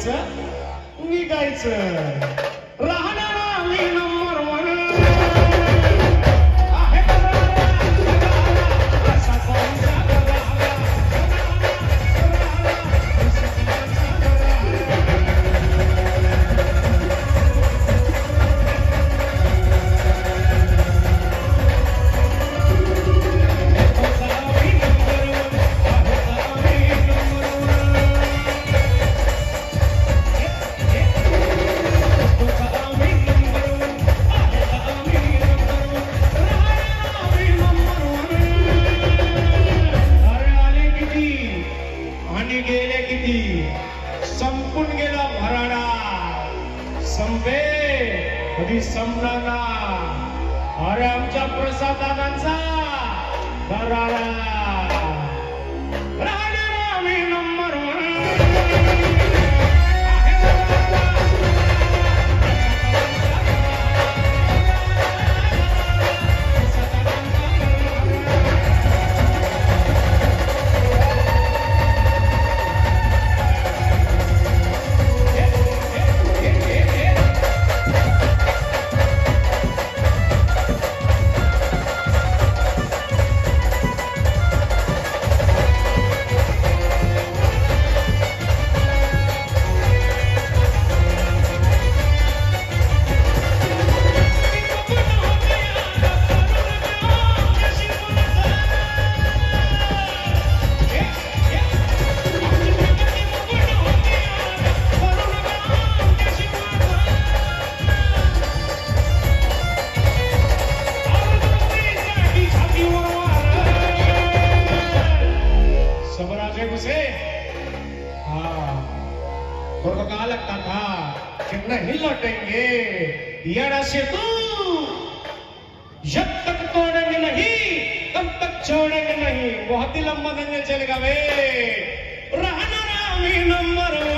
उठायचं निघायचं राहणार आम्ही नंबर वन गेले किती संपून गेला भराडा संपे कधी संपणार ना अरे आमच्या प्रसादानांचा भराडा राहणार आम्ही नंबर वन कहा लगता था कि नहीं लौटेंगे यारा से तू जब तक तोड़ेंगे नहीं तब तक छोड़ेंगे नहीं बहुत ही लंबा दंगल चलेगा वे रहना रामी नंबर